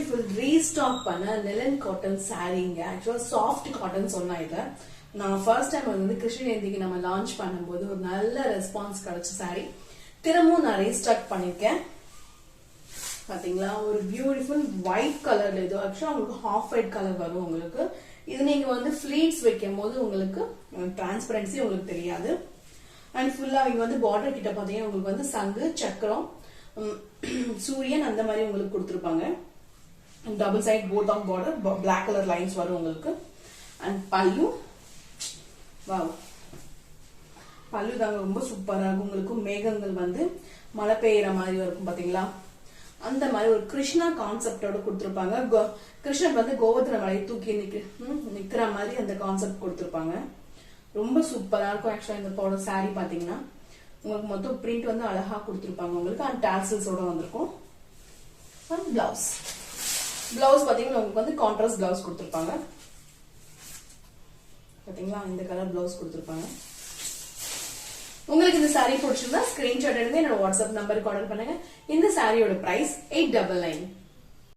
Beautiful restock பண்ண நெலன் cotton சாரீங்க. ஆக்சுவலா soft cotton சொன்னா இதை நான் ஃபர்ஸ்ட் டைம் வந்து கிருஷ்ணஜெயந்திக்கு நம்ம லான்ச் பண்ணும்போது ஒரு நல்ல ரெஸ்பான்ஸ் கிடைச்ச சாரி திரும்பவும் நான் ரீஸ்டாக் பண்ணிருக்கேன். பாத்தீங்களா, ஒரு பியூட்டிஃபுல் ஒயிட் கலர்ல இது ஆக்சுவலா உங்களுக்கு ஹாஃப் ஒயிட் கலர் வரும் உங்களுக்கு. இது நீங்க வந்து ஃபிளீட்ஸ் வைக்கும் போது உங்களுக்கு டிரான்ஸ்பரன்சி உங்களுக்கு தெரியாது. அண்ட் ஃபுல்லா இங்க வந்து பார்டர் கிட்ட பாத்தீங்கன்னா உங்களுக்கு வந்து சங்கு சக்கரம் சூரியன் அந்த மாதிரி உங்களுக்கு கொடுத்துருப்பாங்க. Double side both of border black colour lines வரும் உங்களுக்கு. அண்ட் பல்லு வாவ், பல்லு தாங்க ரொம்ப சூப்பரா இருக்கும் உங்களுக்கு. மேகங்கள் வந்து மழை பெய்யற மாதிரி இருக்கும் பாத்தீங்களா, அந்த மாதிரி ஒரு கிருஷ்ணா கான்செப்டோட கொடுத்திருப்பாங்க. கிருஷ்ணன் வந்து கோவர்தன மலையை தூக்கி நிக்கிற மாதிரி அந்த கான்செப்ட் கொடுத்திருப்பாங்க. ரொம்ப சூப்பரா இருக்கும். ஆக்சுவலா இந்த போட சாரி பாத்தீங்கன்னா உங்களுக்கு மொத்தம் பிரிண்ட் வந்து அழகா கொடுத்திருப்பாங்க உங்களுக்கு. அண்ட் டாசல்ஸோட வந்திருக்கும். அண்ட் பிளவுஸ் பாத்தீங்கன்னா உங்களுக்கு வந்து கான்ட்ராஸ்ட் பிளவுஸ் கொடுத்திருப்பாங்க பாத்தீங்களா. இந்த கலர் பிளவுஸ் கொடுத்திருப்பாங்க. உங்களுக்கு இந்த சாரி பிடிச்சிருந்தா ஸ்கிரீன்ஷாட் எடுங்க என்னோட வாட்ஸ்அப் நம்பருக்கு ஆர்டர் பண்ணுங்க. இந்த சாரியோட பிரைஸ் 899.